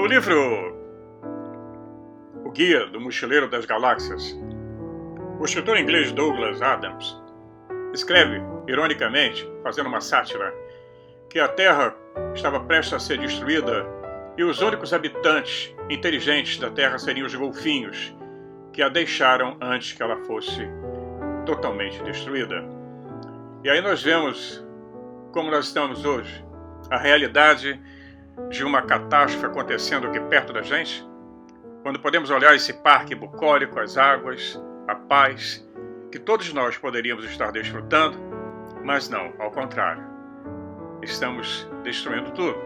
No livro O Guia do Mochileiro das Galáxias, o escritor inglês Douglas Adams escreve, ironicamente, fazendo uma sátira, que a Terra estava prestes a ser destruída e os únicos habitantes inteligentes da Terra seriam os golfinhos, que a deixaram antes que ela fosse totalmente destruída. E aí nós vemos como nós estamos hoje, a realidade de uma catástrofe acontecendo aqui perto da gente, quando podemos olhar esse parque bucólico, as águas, a paz, que todos nós poderíamos estar desfrutando, mas não, ao contrário, estamos destruindo tudo.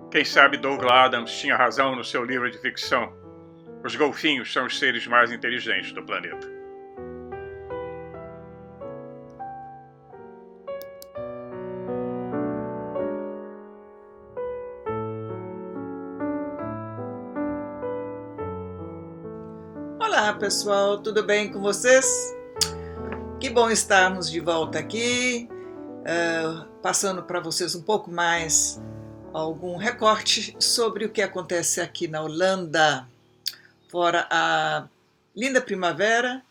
Quem sabe Douglas Adams tinha razão no seu livro de ficção. Os golfinhos são os seres mais inteligentes do planeta. Olá pessoal, tudo bem com vocês? Que bom estarmos de volta aqui, passando para vocês um pouco mais algum recorte sobre o que acontece aqui na Holanda. Fora a linda primavera,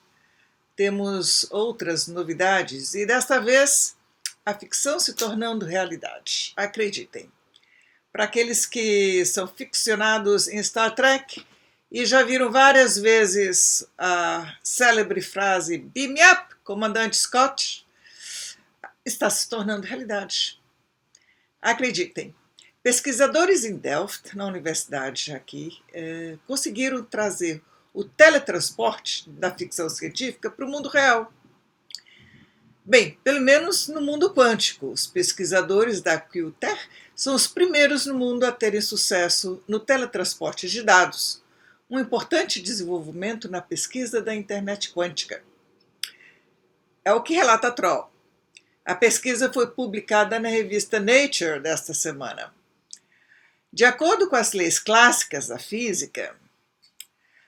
temos outras novidades e desta vez a ficção se tornando realidade, acreditem. Para aqueles que são ficcionados em Star Trek, e já viram várias vezes a célebre frase "Beam me up, comandante Scott", está se tornando realidade. Acreditem, pesquisadores em Delft, na universidade aqui, conseguiram trazer o teletransporte da ficção científica para o mundo real. Bem, pelo menos no mundo quântico, os pesquisadores da QUTER são os primeiros no mundo a terem sucesso no teletransporte de dados, um importante desenvolvimento na pesquisa da internet quântica. É o que relata a Troll. A pesquisa foi publicada na revista Nature desta semana. De acordo com as leis clássicas da física,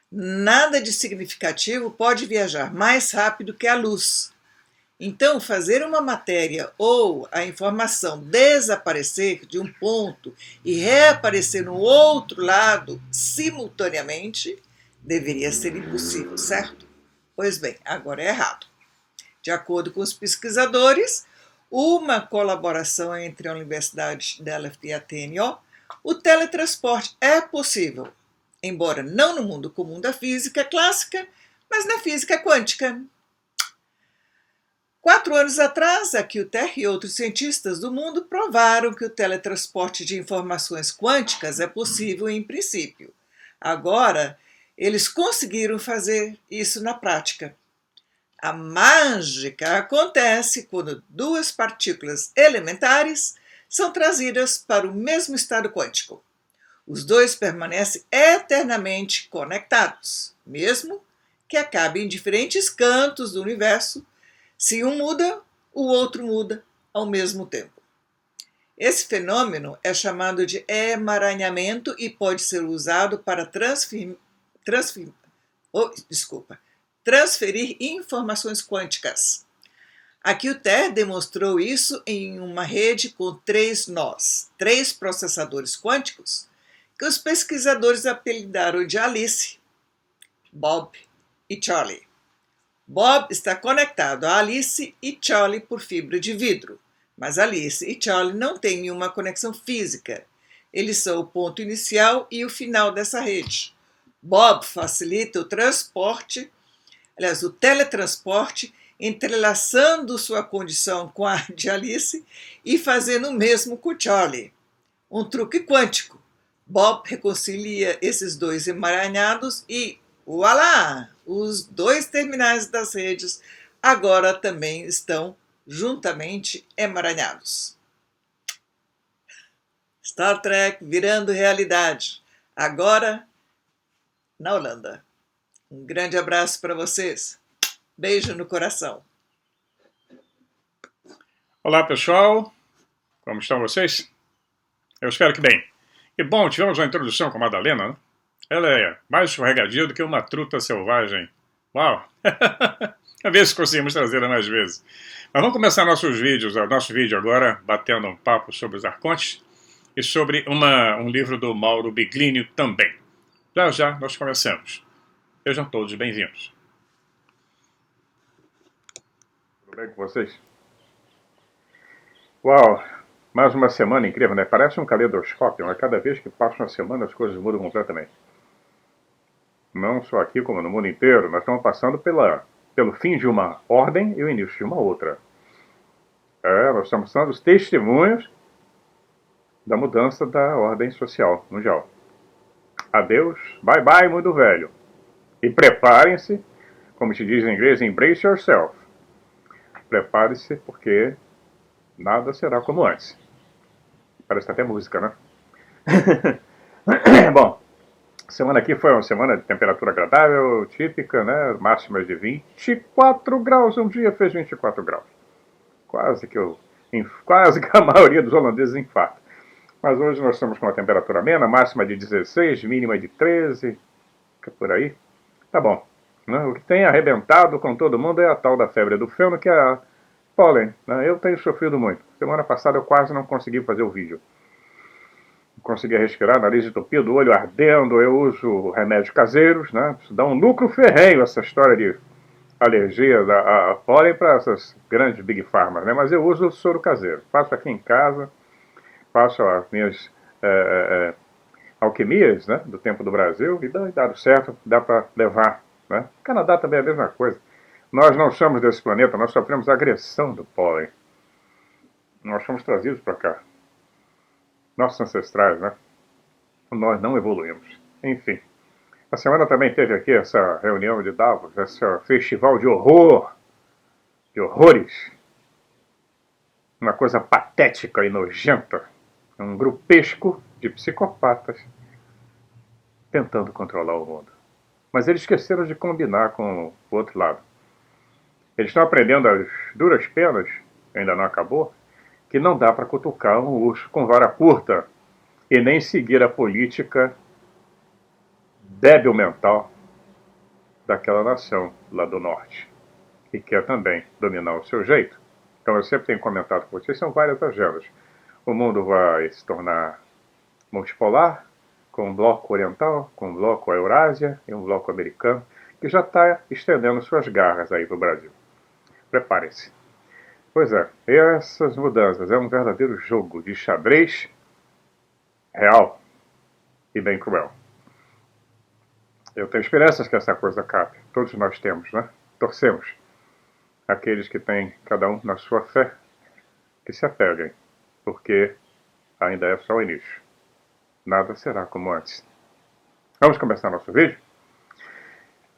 nada de significativo pode viajar mais rápido que a luz. Então, fazer uma matéria ou a informação desaparecer de um ponto e reaparecer no outro lado simultaneamente deveria ser impossível, certo? Pois bem, agora é errado. De acordo com os pesquisadores, uma colaboração entre a Universidade de Delft e a TNO, o teletransporte é possível, embora não no mundo comum da física clássica, mas na física quântica. 4 anos atrás, a QUTER e outros cientistas do mundo provaram que o teletransporte de informações quânticas é possível em princípio. Agora, eles conseguiram fazer isso na prática. A mágica acontece quando duas partículas elementares são trazidas para o mesmo estado quântico. Os dois permanecem eternamente conectados, mesmo que acabem em diferentes cantos do universo. Se um muda, o outro muda ao mesmo tempo. Esse fenômeno é chamado de emaranhamento e pode ser usado para transferir informações quânticas. A QUTER demonstrou isso em uma rede com 3 nós, 3 processadores quânticos, que os pesquisadores apelidaram de Alice, Bob e Charlie. Bob está conectado a Alice e Charlie por fibra de vidro, mas Alice e Charlie não têm nenhuma conexão física. Eles são o ponto inicial e o final dessa rede. Bob facilita o teletransporte, entrelaçando sua condição com a de Alice e fazendo o mesmo com Charlie. Um truque quântico. Bob reconcilia esses dois emaranhados e, voilá! Os 2 terminais das redes agora também estão juntamente emaranhados. Star Trek virando realidade, agora na Holanda. Um grande abraço para vocês. Beijo no coração. Olá pessoal, como estão vocês? Eu espero que bem. E bom, tivemos uma introdução com a Madalena, né? Ela é mais escorregadia do que uma truta selvagem. Uau! A ver se conseguimos trazê-la mais vezes. Mas vamos começar nossos vídeos, o nosso vídeo agora, batendo um papo sobre os arcontes. e sobre um livro do Mauro Biglini também. Já já nós começamos. Sejam todos bem-vindos. Tudo bem com vocês? Uau! Mais uma semana incrível, né? Parece um caleidoscópio, mas cada vez que passa uma semana as coisas mudam completamente. Não só aqui, como no mundo inteiro. Nós estamos passando pelo fim de uma ordem e o início de uma outra. Nós estamos sendo os testemunhos da mudança da ordem social mundial. Adeus, bye bye, mundo velho. E preparem-se, como se diz em inglês, embrace yourself. Prepare-se, porque nada será como antes. Parece até música, né? Bom, semana aqui foi uma semana de temperatura agradável, típica, né? Máximas de 24 graus. Um dia fez 24 graus. Quase que a maioria dos holandeses infarta. Mas hoje nós estamos com uma temperatura amena, máxima de 16, mínima de 13, por aí. Tá bom. Né? O que tem arrebentado com todo mundo é a tal da febre do feno, que é a pólen. Né? Eu tenho sofrido muito. Semana passada eu quase não consegui fazer o vídeo. Não conseguia respirar, nariz entupido, olho ardendo. Eu uso remédios caseiros. Né? Isso dá um lucro ferrenho, essa história de alergia a pólen para essas grandes Big Pharma. Né? Mas eu uso o soro caseiro. Faço aqui em casa. Faço as minhas alquimias, né, do tempo do Brasil, e dá certo, dá para levar. Né? O Canadá também é a mesma coisa. Nós não somos desse planeta, nós sofremos agressão do pólen. Nós fomos trazidos para cá. Nossos ancestrais, né? Nós não evoluímos. Enfim. A semana também teve aqui essa reunião de Davos, esse festival de horror, de horrores. Uma coisa patética e nojenta. Um grupesco de psicopatas tentando controlar o mundo. Mas eles esqueceram de combinar com o outro lado. Eles estão aprendendo as duras penas, ainda não acabou, que não dá para cutucar um urso com vara curta e nem seguir a política débil mental daquela nação lá do norte, que quer também dominar o seu jeito. Então eu sempre tenho comentado com vocês, são várias agendas. O mundo vai se tornar multipolar, com um bloco oriental, com um bloco Eurásia e um bloco americano, que já está estendendo suas garras aí para o Brasil. Preparem-se. Pois é, essas mudanças é um verdadeiro jogo de xadrez real e bem cruel. Eu tenho esperanças que essa coisa acabe. Todos nós temos, né? Torcemos. Aqueles que têm, cada um na sua fé, que se apeguem, porque ainda é só o início. Nada será como antes. Vamos começar nosso vídeo?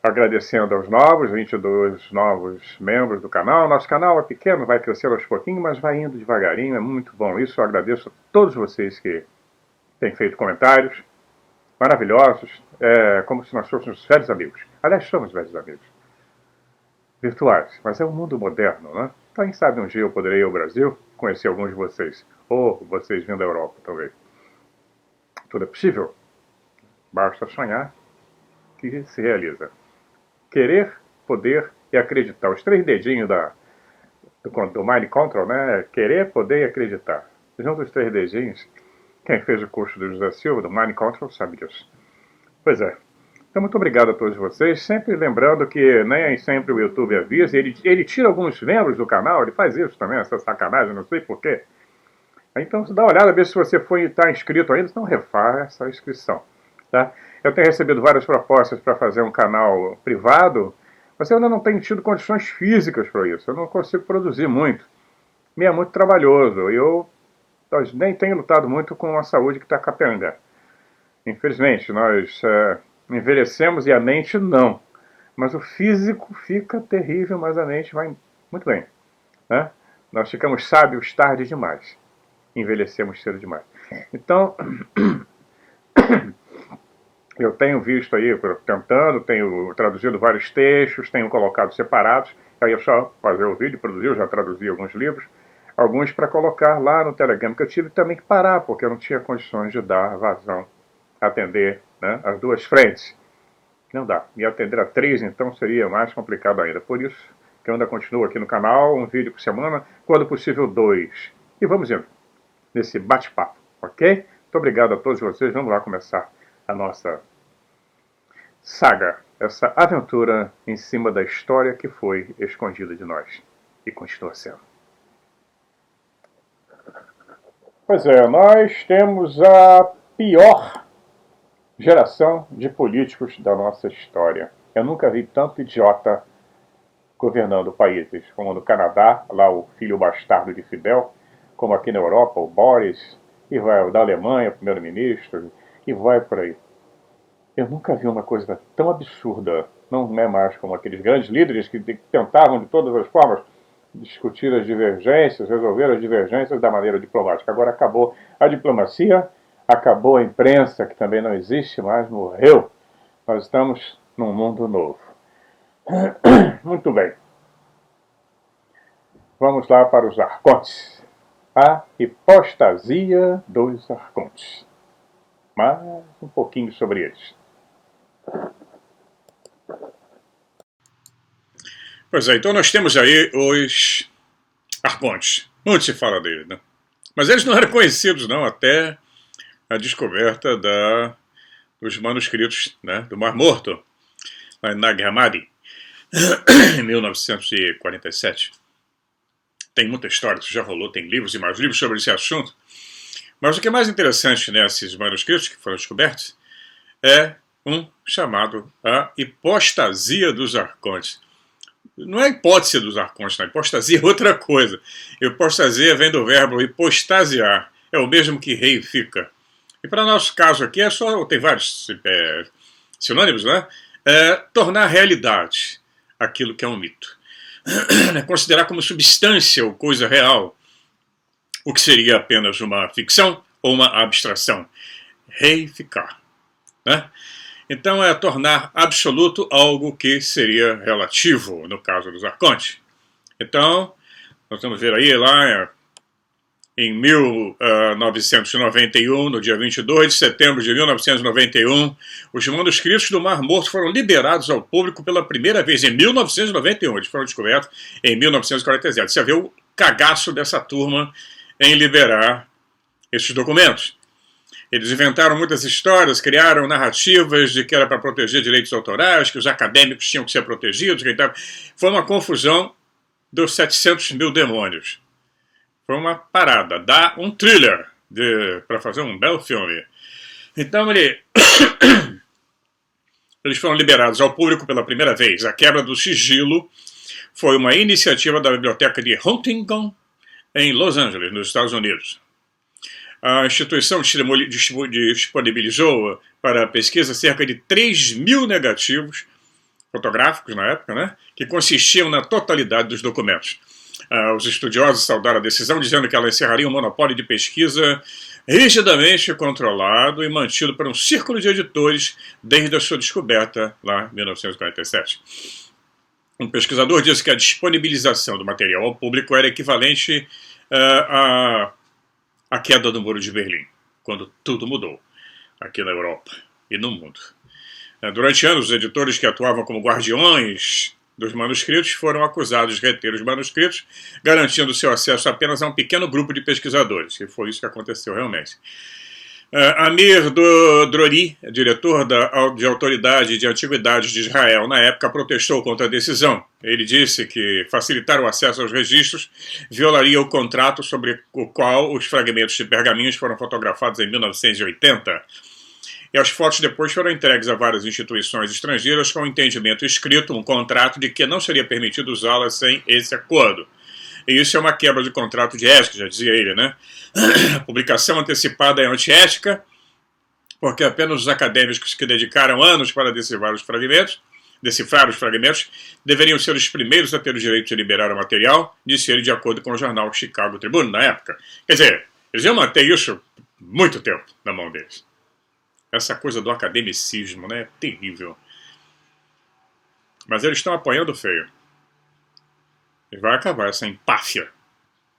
Agradecendo aos 22 novos membros do canal. Nosso canal é pequeno, vai crescendo aos pouquinhos, mas vai indo devagarinho, é muito bom isso. Eu agradeço a todos vocês que têm feito comentários maravilhosos, como se nós fôssemos velhos amigos. Aliás, somos velhos amigos. Virtuais, mas é um mundo moderno, né? Quem sabe um dia eu poderei ir ao Brasil, conhecer alguns de vocês, ou vocês vindo da Europa, talvez. Tudo é possível. Basta sonhar que se realiza. Querer, poder e acreditar. Os 3 dedinhos do Mind Control, né? Querer, poder e acreditar. Junto os 3 dedinhos, quem fez o curso do José Silva, do Mind Control, sabe disso. Pois é. Então, muito obrigado a todos vocês. Sempre lembrando que nem sempre o YouTube avisa. Ele tira alguns membros do canal, ele faz isso também, essa sacanagem, não sei porquê. Então, dá uma olhada, vê se você está inscrito ainda, não refaça a inscrição. Tá? Eu tenho recebido várias propostas para fazer um canal privado, mas eu ainda não tenho tido condições físicas para isso. Eu não consigo produzir muito. Me é muito trabalhoso. Eu nem tenho lutado muito com a saúde que está capenga. Infelizmente, nós envelhecemos e a mente não. Mas o físico fica terrível, mas a mente vai muito bem. Né? Nós ficamos sábios tarde demais. Envelhecemos cedo demais. Então, eu tenho visto aí, tenho traduzido vários textos, tenho colocado separados. Aí é só fazer o vídeo, produzir, eu já traduzi alguns livros. Alguns para colocar lá no Telegram, que eu tive também que parar, porque eu não tinha condições de dar vazão, atender, né, as 2 frentes. Não dá. E atender a 3, então, seria mais complicado ainda. Por isso que eu ainda continuo aqui no canal, um vídeo por semana, quando possível 2. E vamos indo nesse bate-papo. Ok? Muito obrigado a todos vocês. Vamos lá começar a nossa saga, essa aventura em cima da história que foi escondida de nós e continua sendo. Pois é, nós temos a pior geração de políticos da nossa história. Eu nunca vi tanto idiota governando países como no Canadá, lá o filho bastardo de Fidel, como aqui na Europa, o Boris, e vai o da Alemanha, o primeiro-ministro, e vai por aí. Eu nunca vi uma coisa tão absurda. Não é mais como aqueles grandes líderes que tentavam de todas as formas discutir as divergências, resolver as divergências da maneira diplomática. Agora acabou a diplomacia, acabou a imprensa, que também não existe mais, morreu. Nós estamos num mundo novo. Muito bem. Vamos lá para os arcontes. A hipostasia dos arcontes. Mais um pouquinho sobre eles. Pois é, então nós temos aí os arcontes. Muito se fala deles, né? Mas eles não eram conhecidos, não, até a descoberta dos manuscritos, né, do Mar Morto, lá em Nag Hammadi, em 1947. Tem muita história, isso já rolou, tem livros e mais livros sobre esse assunto. Mas o que é mais interessante nesses manuscritos que foram descobertos é um chamado a hipostasia dos arcontes. Não é a hipótese dos arcontes, não. Hipostasia é outra coisa. Hipostasia vem do verbo hipostasiar, é o mesmo que reifica. E para nosso caso aqui é só, tem vários sinônimos, né? Tornar realidade aquilo que é um mito. Considerar como substância ou coisa real o que seria apenas uma ficção ou uma abstração. Reificar, né? Então é tornar absoluto algo que seria relativo, no caso dos arcontes. Então, nós vamos ver aí lá em 1991, no dia 22 de setembro de 1991, os manuscritos do Mar Morto foram liberados ao público pela primeira vez em 1991. Eles foram descobertos em 1947. Você vê o cagaço dessa turma em liberar esses documentos. Eles inventaram muitas histórias, criaram narrativas de que era para proteger direitos autorais, que os acadêmicos tinham que ser protegidos. Foi uma confusão dos 700 mil demônios. Foi uma parada, dá um thriller para fazer um belo filme. Então eles foram liberados ao público pela primeira vez. A quebra do sigilo foi uma iniciativa da biblioteca de Huntington, em Los Angeles, nos Estados Unidos. A instituição disponibilizou para a pesquisa cerca de 3 mil negativos fotográficos na época, né, que consistiam na totalidade dos documentos. Os estudiosos saudaram a decisão, dizendo que ela encerraria um monopólio de pesquisa rigidamente controlado e mantido por um círculo de editores desde a sua descoberta lá em 1947. Um pesquisador disse que a disponibilização do material ao público era equivalente à queda do Muro de Berlim, quando tudo mudou aqui na Europa e no mundo. Durante anos, os editores que atuavam como guardiões dos manuscritos foram acusados de reter os manuscritos, garantindo seu acesso apenas a um pequeno grupo de pesquisadores, e foi isso que aconteceu realmente. Amir Drori, diretor de Autoridade de Antiguidades de Israel na época, protestou contra a decisão. Ele disse que facilitar o acesso aos registros violaria o contrato sobre o qual os fragmentos de pergaminhos foram fotografados em 1980. E as fotos depois foram entregues a várias instituições estrangeiras com o entendimento escrito, um contrato de que não seria permitido usá-las sem esse acordo. E isso é uma quebra de contrato de ética, já dizia ele, né? A publicação antecipada é antiética, porque apenas os acadêmicos que dedicaram anos para decifrar os fragmentos, deveriam ser os primeiros a ter o direito de liberar o material, disse ele de acordo com o jornal Chicago Tribune na época. Quer dizer, eles iam manter isso muito tempo na mão deles. Essa coisa do academicismo, né? É terrível. Mas eles estão apanhando feio. E vai acabar essa empáfia.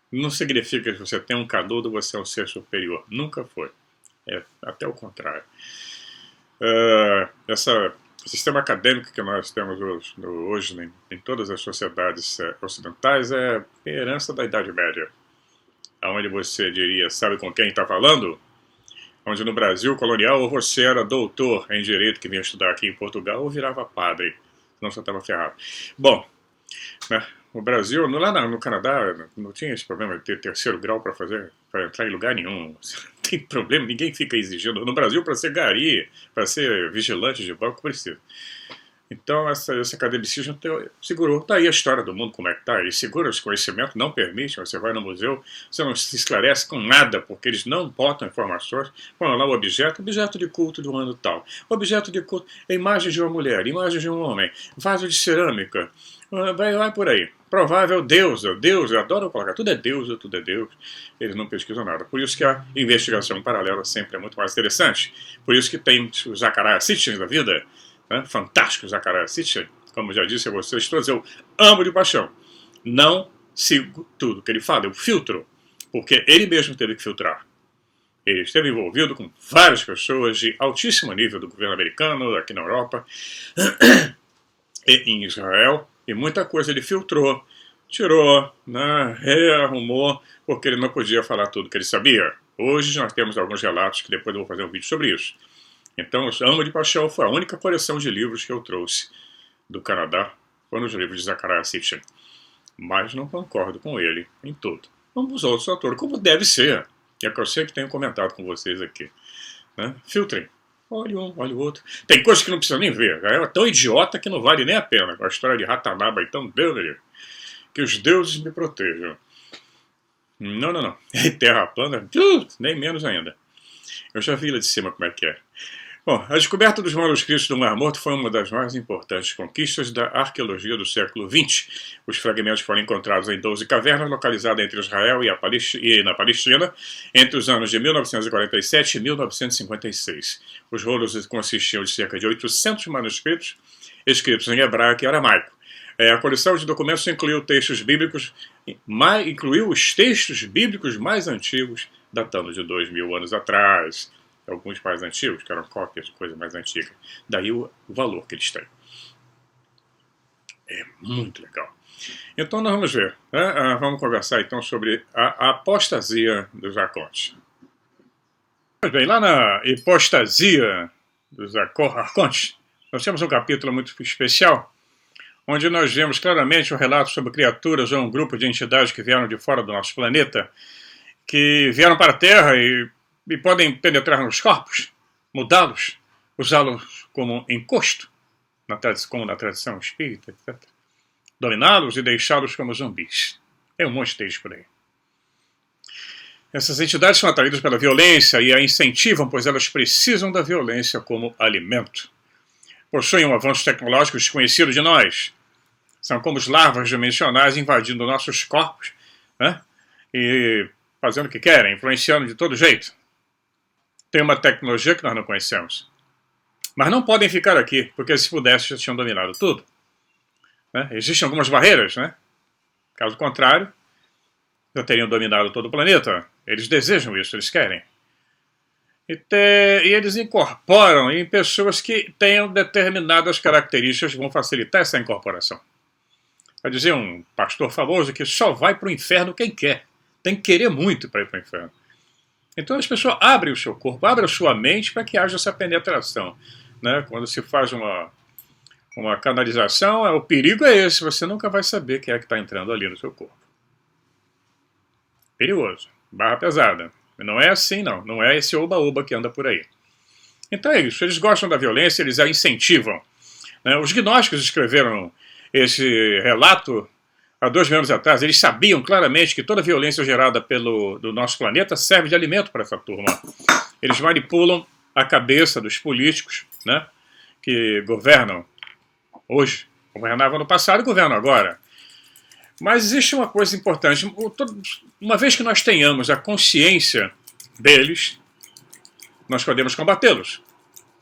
Não significa que você tem um canudo, você é um ser superior. Nunca foi. É até o contrário. Esse sistema acadêmico que nós temos hoje em todas as sociedades ocidentais é herança da Idade Média. Onde você diria, sabe com quem está falando? onde no Brasil colonial ou você era doutor em direito que vinha estudar aqui em Portugal ou virava padre, senão você estava ferrado. Bom, né, o Brasil, lá no Canadá, não tinha esse problema de ter terceiro grau para entrar em lugar nenhum. Não tem problema, ninguém fica exigindo. No Brasil, para ser gari, para ser vigilante de banco, precisa. Então, esse academicismo segurou. Tá aí a história do mundo, como é que tá. Ele segura esse conhecimento, não permite. Você vai no museu, você não se esclarece com nada, porque eles não botam informações. Põe lá o objeto de culto de um ano tal. Objeto de culto é imagem de uma mulher, imagem de um homem, vaso de cerâmica. Vai por aí. Provável deusa, adoram colocar. Tudo é deusa, tudo é Deus. Eles não pesquisam nada. Por isso que a investigação paralela sempre é muito mais interessante. Por isso que tem os Zachariah Sitchin da vida, fantástico Zachariah Sitchin, como já disse a vocês todos, eu amo de paixão. Não sigo tudo que ele fala, eu filtro, porque ele mesmo teve que filtrar. Ele esteve envolvido com várias pessoas de altíssimo nível do governo americano, aqui na Europa, e em Israel, e muita coisa ele filtrou, tirou, rearrumou, porque ele não podia falar tudo que ele sabia. Hoje nós temos alguns relatos que depois eu vou fazer um vídeo sobre isso. Então, Amo de Paixão foi a única coleção de livros que eu trouxe do Canadá, foi nos livros de Zachariah Sitchin. Mas não concordo com ele em tudo. Como os outros autores, como deve ser. É que eu sempre tenho comentado com vocês aqui. Filtrem. Olha um, olha o outro. Tem coisas que não precisa nem ver. É tão idiota que não vale nem a pena. Com a história de Ratanaba, então, Deus me livre. Que os deuses me protejam. Não. E terra plana, nem menos ainda. Eu já vi lá de cima como é que é. Bom, a descoberta dos manuscritos do Mar Morto foi uma das mais importantes conquistas da arqueologia do século XX. Os fragmentos foram encontrados em 12 cavernas localizadas entre Israel e na Palestina entre os anos de 1947 e 1956. Os rolos consistiam de cerca de 800 manuscritos escritos em hebraico e aramaico. A coleção de documentos incluiu os textos bíblicos mais antigos, datando de 2000 anos atrás. Alguns mais antigos, que eram cópias de coisa mais antiga. Daí o valor que eles têm. É muito legal. Então nós vamos ver. Vamos conversar então sobre a apostasia dos arcontes. Pois bem, lá na apostasia dos arcontes, nós temos um capítulo muito especial, onde nós vemos claramente um relato sobre criaturas ou um grupo de entidades que vieram de fora do nosso planeta, que vieram para a Terra e podem penetrar nos corpos, mudá-los, usá-los como encosto, como na tradição espírita, etc. Dominá-los e deixá-los como zumbis. Tem um monte deles por aí. Essas entidades são atraídas pela violência e a incentivam, pois elas precisam da violência como alimento. Possuem um avanço tecnológico desconhecido de nós. São como as larvas dimensionais invadindo nossos corpos, e fazendo o que querem, influenciando de todo jeito. Tem uma tecnologia que nós não conhecemos. Mas não podem ficar aqui, porque se pudessem já tinham dominado tudo. Existem algumas barreiras, Caso contrário, já teriam dominado todo o planeta. Eles desejam isso, eles querem. E eles incorporam em pessoas que tenham determinadas características que vão facilitar essa incorporação. Vai dizer um pastor famoso que só vai para o inferno quem quer. Tem que querer muito para ir para o inferno. Então as pessoas abrem o seu corpo, abrem a sua mente para que haja essa penetração. Quando se faz uma canalização, o perigo é esse, você nunca vai saber quem é que está entrando ali no seu corpo. Perigoso, barra pesada. Não é assim não, não é esse oba-oba que anda por aí. Então é isso, eles gostam da violência, eles a incentivam. Os gnósticos escreveram esse relato há 2.000 anos atrás. Eles sabiam claramente que toda a violência gerada do nosso planeta serve de alimento para essa turma. Eles manipulam a cabeça dos políticos, que governam hoje, governavam no passado e governam agora. Mas existe uma coisa importante. Uma vez que nós tenhamos a consciência deles, nós podemos combatê-los,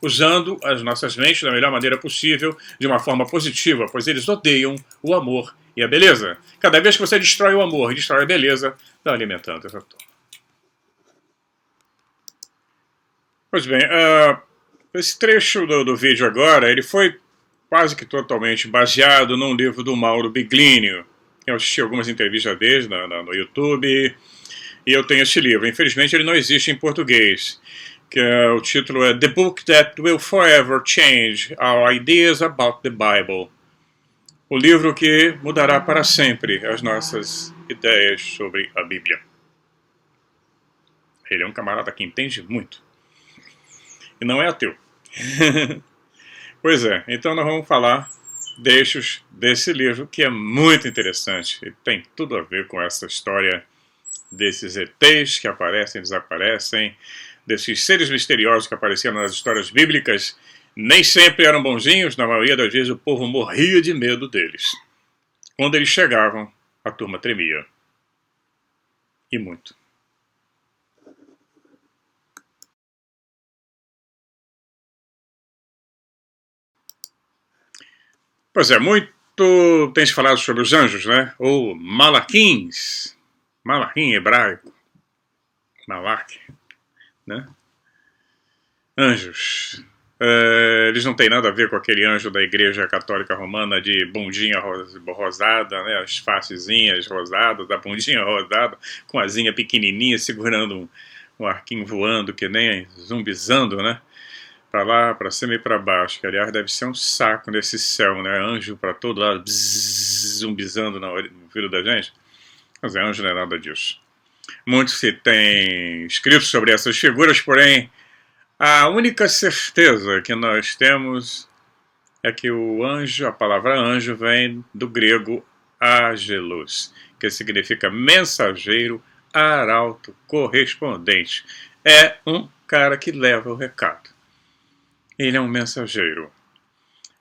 usando as nossas mentes da melhor maneira possível, de uma forma positiva, pois eles odeiam o amor e a beleza. Cada vez que você destrói o amor e destrói a beleza, está alimentando essa turma. Pois bem, esse trecho do vídeo agora, ele foi quase que totalmente baseado num livro do Mauro Biglino. Eu assisti algumas entrevistas dele no YouTube, e eu tenho esse livro. Infelizmente ele não existe em português, que o título é The Book That Will Forever Change Our Ideas About the Bible. O livro que mudará para sempre as nossas ideias sobre a Bíblia. Ele é um camarada que entende muito. E não é ateu. Pois é, então nós vamos falar desse livro que é muito interessante e tem tudo a ver com essa história desses ETs que aparecem e desaparecem, desses seres misteriosos que apareciam nas histórias bíblicas. Nem sempre eram bonzinhos, na maioria das vezes o povo morria de medo deles. Quando eles chegavam, a turma tremia. E muito. Pois é, muito tem se falado sobre os anjos, né? Ou malaquins. Malachim em hebraico. Malach, né? Anjos. Eles não têm nada a ver com aquele anjo da Igreja Católica Romana de bundinha rosada, né? As facezinhas rosadas, a bundinha rosada, com a asinha pequenininha, segurando um arquinho voando, que nem zumbizando, né? Para lá, para cima e para baixo, que aliás deve ser um saco nesse céu, né? Anjo para todo lado, zumbizando no ouvido da gente. Mas anjo não é nada disso. Muito se tem escrito sobre essas figuras, porém a única certeza que nós temos é que o anjo, a palavra anjo, vem do grego angelos, que significa mensageiro, arauto, correspondente. É um cara que leva o recado. Ele é um mensageiro.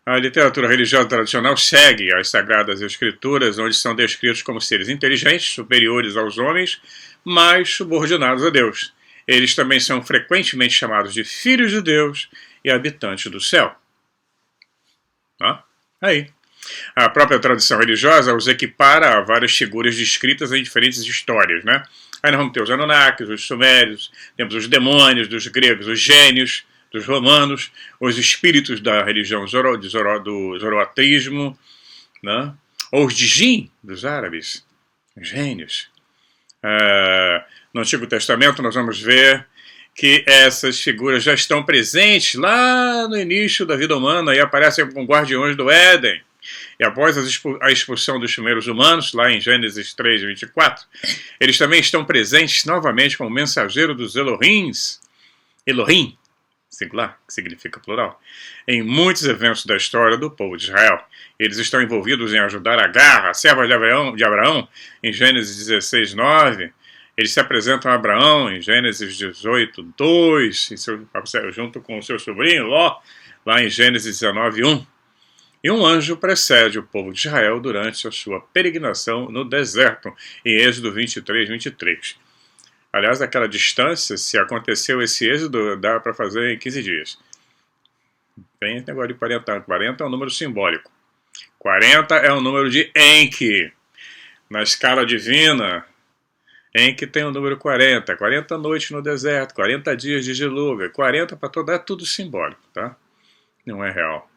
A literatura religiosa tradicional segue as Sagradas Escrituras, onde são descritos como seres inteligentes, superiores aos homens, mas subordinados a Deus. Eles também são frequentemente chamados de filhos de Deus e habitantes do céu. Aí. A própria tradição religiosa os equipara a várias figuras descritas em diferentes histórias, né? Aí nós vamos ter os Anunnakis, os Sumérios, temos os demônios dos gregos, os gênios dos romanos, os espíritos da religião do zoroatrismo, né? Ou os Djinn dos árabes, os gênios. No Antigo Testamento nós vamos ver que essas figuras já estão presentes lá no início da vida humana e aparecem como guardiões do Éden. E após a expulsão dos primeiros humanos, lá em Gênesis 3, 24, eles também estão presentes novamente como mensageiro dos Elohims, Elohim, singular, que significa plural, em muitos eventos da história do povo de Israel. Eles estão envolvidos em ajudar Agar, a serva de Abraão, em Gênesis 16, 9. Eles se apresentam a Abraão em Gênesis 18, 2, junto com o seu sobrinho Ló, lá em Gênesis 19, 1. E um anjo precede o povo de Israel durante a sua peregrinação no deserto, em Êxodo 23, 23. Aliás, daquela distância, se aconteceu esse êxodo, dá para fazer em 15 dias. Tem esse negócio de 40 anos. 40 é um número simbólico. 40 é um número de Enki. Na escala divina, Enki tem o número 40. 40 noites no deserto, 40 dias de dilúvio. 40 para todo, é tudo simbólico, tá? Não é real.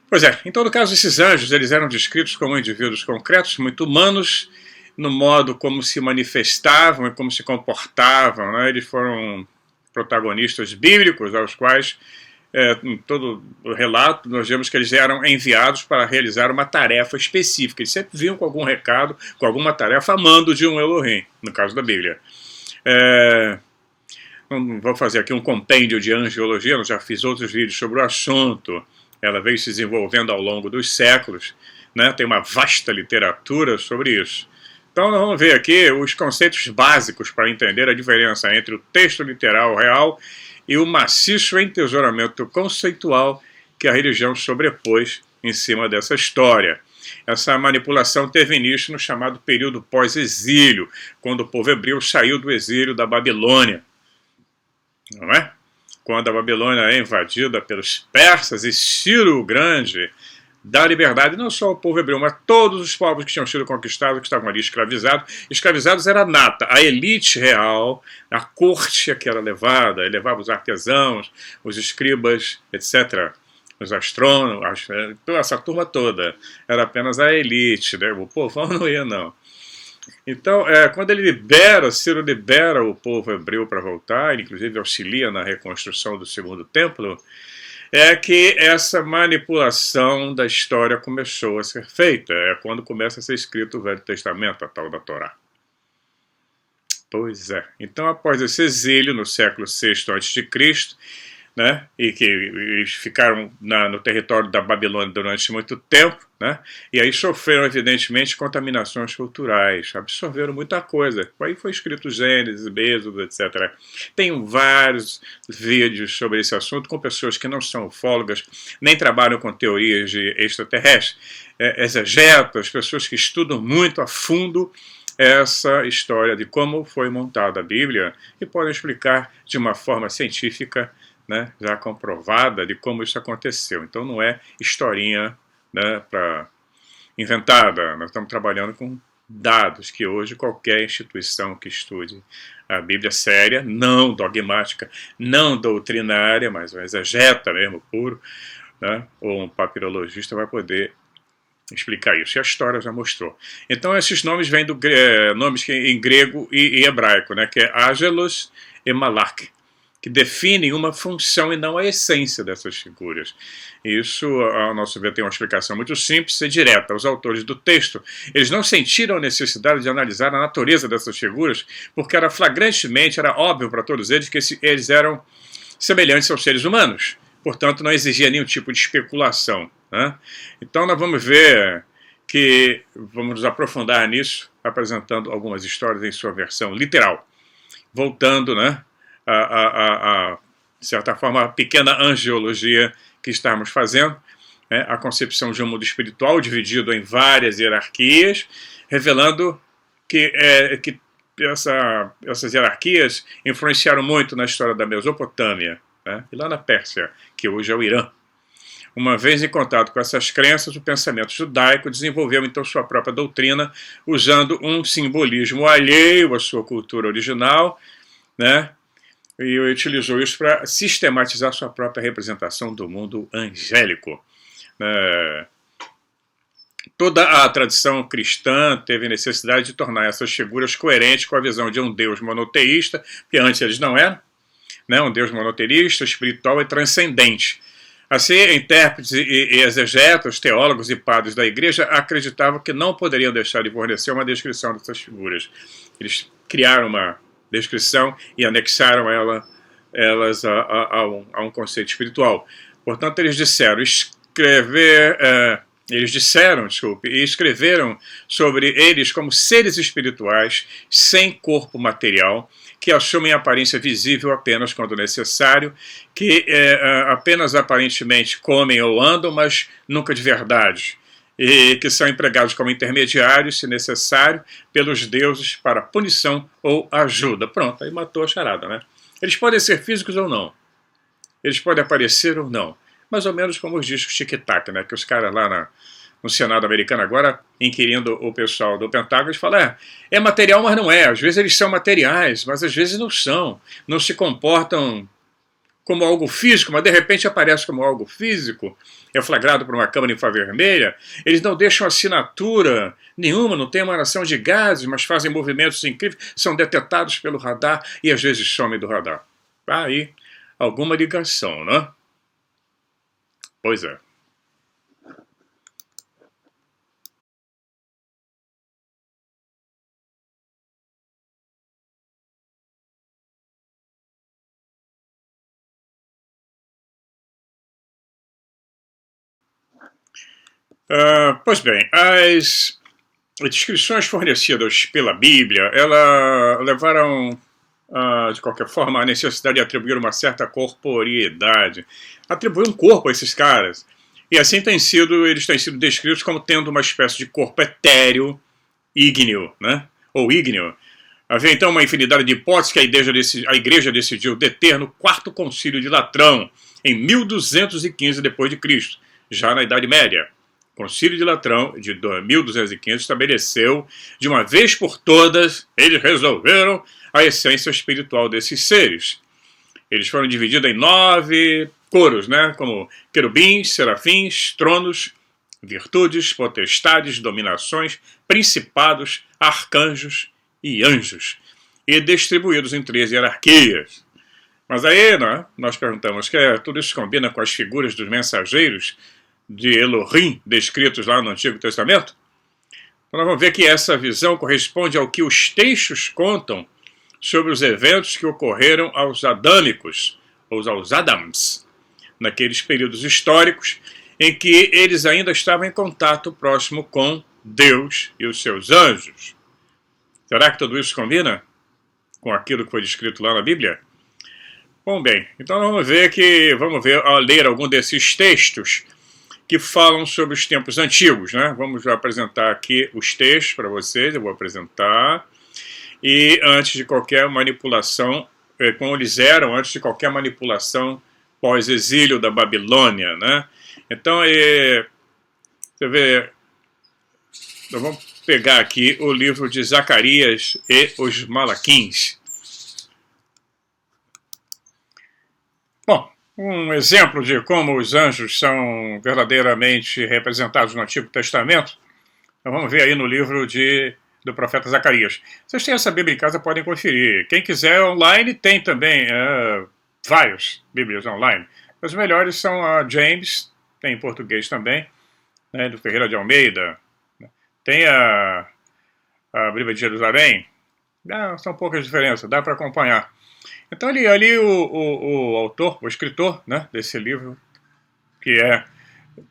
Pois é, em todo caso, esses anjos eles eram descritos como indivíduos concretos, muito humanos, no modo como se manifestavam e como se comportavam, né? Eles foram protagonistas bíblicos, aos quais, em todo o relato, nós vemos que eles eram enviados para realizar uma tarefa específica. Eles sempre vinham com algum recado, com alguma tarefa, a mando de um Elohim, no caso da Bíblia. Não vou fazer aqui um compêndio de angiologia, eu já fiz outros vídeos sobre o assunto. Ela veio se desenvolvendo ao longo dos séculos, né? Tem uma vasta literatura sobre isso. Então nós vamos ver aqui os conceitos básicos para entender a diferença entre o texto literal real e o maciço entesouramento conceitual que a religião sobrepôs em cima dessa história. Essa manipulação teve início no chamado período pós-exílio, quando o povo hebreu saiu do exílio da Babilônia. Não é? Quando a Babilônia é invadida pelos persas e Ciro o Grande dá liberdade não só ao povo hebreu, mas todos os povos que tinham sido conquistados, que estavam ali escravizados. Escravizados era a nata, a elite real, a corte que era levada, ele levava os artesãos, os escribas, etc., os astrônomos, toda essa turma toda. Era apenas a elite, né? O povão não ia, não. Então, quando Ciro libera o povo hebreu para voltar, ele inclusive auxilia na reconstrução do segundo templo, é que essa manipulação da história começou a ser feita. É quando começa a ser escrito o Velho Testamento, a tal da Torá. Pois é. Então, após esse exílio no século VI a.C., né, e que eles ficaram no território da Babilônia durante muito tempo, né, e aí sofreram, evidentemente, contaminações culturais, absorveram muita coisa. Aí foi escrito Gênesis, Êxodo, etc. Tem vários vídeos sobre esse assunto com pessoas que não são ufólogas, nem trabalham com teorias de extraterrestres, exegetas, pessoas que estudam muito a fundo essa história de como foi montada a Bíblia e podem explicar de uma forma científica, né, já comprovada, de como isso aconteceu. Então não é historinha, né, inventada. Nós estamos trabalhando com dados que hoje qualquer instituição que estude a Bíblia séria, não dogmática, não doutrinária, mas um exegeta mesmo, puro, né, ou um papirologista vai poder explicar isso. E a história já mostrou. Então esses nomes vêm do nomes que, em grego e hebraico, né, que é Ágelos e Malach, que definem uma função e não a essência dessas figuras. Isso, ao nosso ver, tem uma explicação muito simples e direta. Os autores do texto, eles não sentiram a necessidade de analisar a natureza dessas figuras, porque era flagrantemente, era óbvio para todos eles que eles eram semelhantes aos seres humanos. Portanto, não exigia nenhum tipo de especulação, né? Então, nós vamos ver que vamos nos aprofundar nisso, apresentando algumas histórias em sua versão literal. Voltando, né, de certa forma, a pequena angiologia que estamos fazendo, né, a concepção de um mundo espiritual dividido em várias hierarquias, revelando que essas hierarquias influenciaram muito na história da Mesopotâmia, né, e lá na Pérsia, que hoje é o Irã. Uma vez em contato com essas crenças, o pensamento judaico desenvolveu então sua própria doutrina, usando um simbolismo alheio à sua cultura original, né, e utilizou isso para sistematizar sua própria representação do mundo angélico. Toda a tradição cristã teve necessidade de tornar essas figuras coerentes com a visão de um Deus monoteísta, que antes eles não eram, né, um Deus monoteísta, espiritual e transcendente. Assim, intérpretes e exegetas, teólogos e padres da igreja acreditavam que não poderiam deixar de fornecer uma descrição dessas figuras. Eles criaram uma descrição e anexaram elas a um conceito espiritual. Portanto, eles escreveram sobre eles como seres espirituais sem corpo material, que assumem aparência visível apenas quando necessário, que apenas aparentemente comem ou andam, mas nunca de verdade, e que são empregados como intermediários, se necessário, pelos deuses para punição ou ajuda. Pronto, aí matou a charada, né? Eles podem ser físicos ou não. Eles podem aparecer ou não. Mais ou menos como os discos tic-tac, né? Que os caras lá no Senado americano agora, inquirindo o pessoal do Pentágono, eles falam, é material, mas não é. Às vezes eles são materiais, mas às vezes não são. Não se comportam como algo físico, mas de repente aparece como algo físico, é flagrado por uma câmera infravermelha. Eles não deixam assinatura nenhuma, não tem emanação de gases, mas fazem movimentos incríveis, são detectados pelo radar e às vezes somem do radar. Aí, alguma ligação, né? Pois é. Pois bem, as descrições fornecidas pela Bíblia, ela levaram, de qualquer forma, a necessidade de atribuir uma certa corporeidade, atribuir um corpo a esses caras. E assim eles têm sido descritos como tendo uma espécie de corpo etéreo, ígneo, né? Ou ígneo. Havia então uma infinidade de hipóteses que a igreja decidiu deter no Quarto Concílio de Latrão, em 1215 d.C., já na Idade Média. O Concílio de Latrão, de 1215, estabeleceu, de uma vez por todas, eles resolveram a essência espiritual desses seres. Eles foram divididos em 9 coros, né, como querubins, serafins, tronos, virtudes, potestades, dominações, principados, arcanjos e anjos, e distribuídos em 13 hierarquias. Mas aí, né, nós perguntamos que tudo isso combina com as figuras dos mensageiros de Elohim descritos lá no Antigo Testamento? Então nós vamos ver que essa visão corresponde ao que os textos contam sobre os eventos que ocorreram aos adâmicos, ou aos Adams, naqueles períodos históricos em que eles ainda estavam em contato próximo com Deus e os seus anjos. Será que tudo isso combina com aquilo que foi descrito lá na Bíblia? Bom, bem, então vamos ler algum desses textos que falam sobre os tempos antigos, né? Vamos apresentar aqui os textos para vocês, eu vou apresentar. E antes de qualquer manipulação, como eles eram, antes de qualquer manipulação pós-exílio da Babilônia, né? Então, você vê, nós vamos pegar aqui o livro de Zacarias e os Malaquins. Bom, um exemplo de como os anjos são verdadeiramente representados no Antigo Testamento, nós vamos ver aí no livro do profeta Zacarias. Vocês têm essa Bíblia em casa, podem conferir. Quem quiser online, tem também várias Bíblias online. As melhores são a James, tem em português também, né, do Ferreira de Almeida. Tem a Bíblia de Jerusalém. São poucas diferenças, dá para acompanhar. Então ali o autor, o escritor, né, desse livro, que é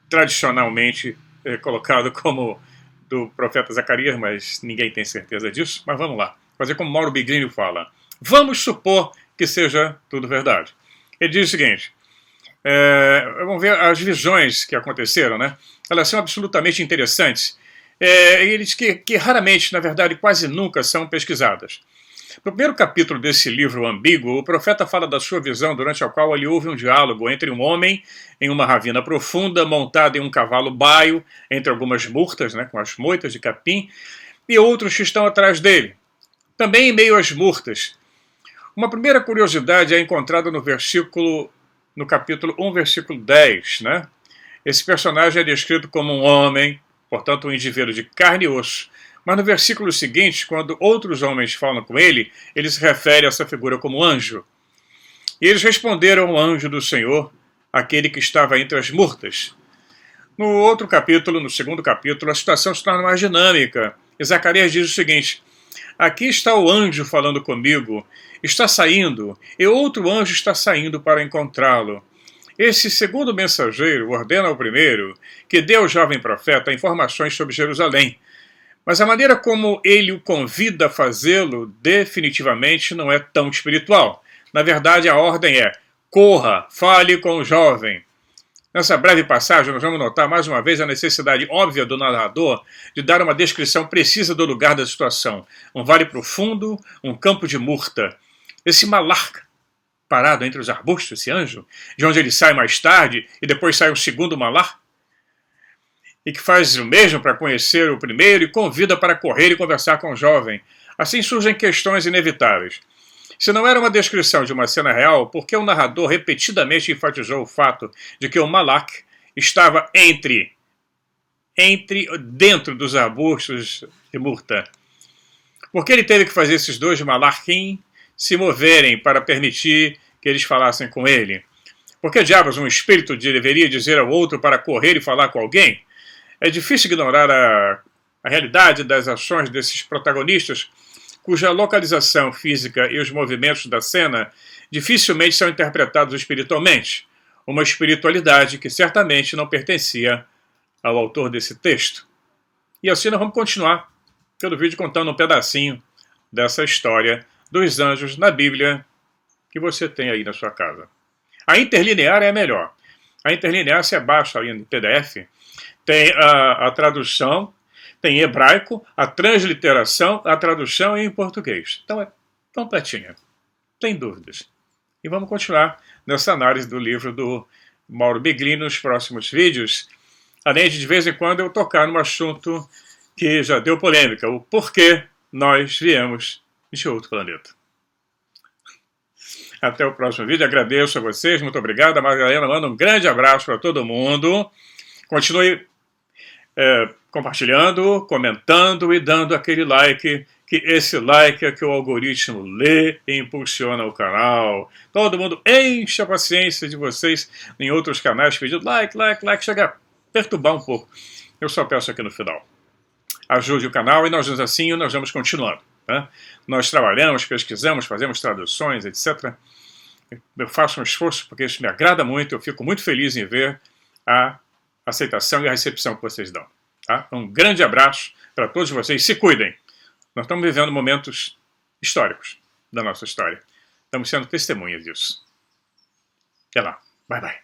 tradicionalmente colocado como do profeta Zacarias, mas ninguém tem certeza disso. Mas vamos lá, fazer como Mauro Biglino fala. Vamos supor que seja tudo verdade. Ele diz o seguinte, vamos ver as visões que aconteceram, né? Elas são absolutamente interessantes. Ele diz que raramente, na verdade, quase nunca são pesquisadas. No primeiro capítulo desse livro ambíguo, o profeta fala da sua visão durante a qual ele ouve um diálogo entre um homem em uma ravina profunda, montado em um cavalo baio, entre algumas murtas, né, com as moitas de capim, e outros que estão atrás dele, também em meio às murtas. Uma primeira curiosidade é encontrada no capítulo 1, versículo 10. Né? Esse personagem é descrito como um homem, portanto um indivíduo de carne e osso, mas no versículo seguinte, quando outros homens falam com ele, ele se refere a essa figura como anjo. E eles responderam ao anjo do Senhor, aquele que estava entre as murtas. No outro capítulo, no segundo capítulo, a situação se torna mais dinâmica. E Zacarias diz o seguinte, aqui está o anjo falando comigo, está saindo, e outro anjo está saindo para encontrá-lo. Esse segundo mensageiro ordena ao primeiro que dê ao jovem profeta informações sobre Jerusalém. Mas a maneira como ele o convida a fazê-lo definitivamente não é tão espiritual. Na verdade, a ordem é, corra, fale com o jovem. Nessa breve passagem, nós vamos notar mais uma vez a necessidade óbvia do narrador de dar uma descrição precisa do lugar da situação. Um vale profundo, um campo de murta. Esse malarca, parado entre os arbustos, esse anjo, de onde ele sai mais tarde e depois sai um segundo malar, e que faz o mesmo para conhecer o primeiro e convida para correr e conversar com o jovem. Assim surgem questões inevitáveis. Se não era uma descrição de uma cena real, por que o narrador repetidamente enfatizou o fato de que o malak estava dentro dos arbustos de murta? Por que ele teve que fazer esses dois malakim se moverem para permitir que eles falassem com ele? Por que diabos um espírito deveria dizer ao outro para correr e falar com alguém? É difícil ignorar a realidade das ações desses protagonistas, cuja localização física e os movimentos da cena dificilmente são interpretados espiritualmente, uma espiritualidade que certamente não pertencia ao autor desse texto. E assim nós vamos continuar pelo vídeo contando um pedacinho dessa história dos anjos na Bíblia que você tem aí na sua casa. A interlinear é a melhor. A interlinear você baixa aí no PDF, tem a tradução, tem em hebraico, a transliteração, a tradução em português. Então é completinha, sem dúvidas. E vamos continuar nessa análise do livro do Mauro Biglino nos próximos vídeos, além de vez em quando eu tocar num assunto que já deu polêmica, o porquê nós viemos de outro planeta. Até o próximo vídeo, agradeço a vocês, muito obrigado. A Magdalena manda um grande abraço para todo mundo. Continue compartilhando, comentando e dando aquele like, que esse like é que o algoritmo lê e impulsiona o canal. Todo mundo enche a paciência de vocês em outros canais pedindo like, chega a perturbar um pouco. Eu só peço aqui no final. Ajude o canal e nós vamos continuando. Né? Nós trabalhamos, pesquisamos, fazemos traduções, etc. Eu faço um esforço porque isso me agrada muito, eu fico muito feliz em ver a aceitação e a recepção que vocês dão. Tá? Um grande abraço para todos vocês, se cuidem. Nós estamos vivendo momentos históricos da nossa história. Estamos sendo testemunhas disso. Até lá. Bye, bye.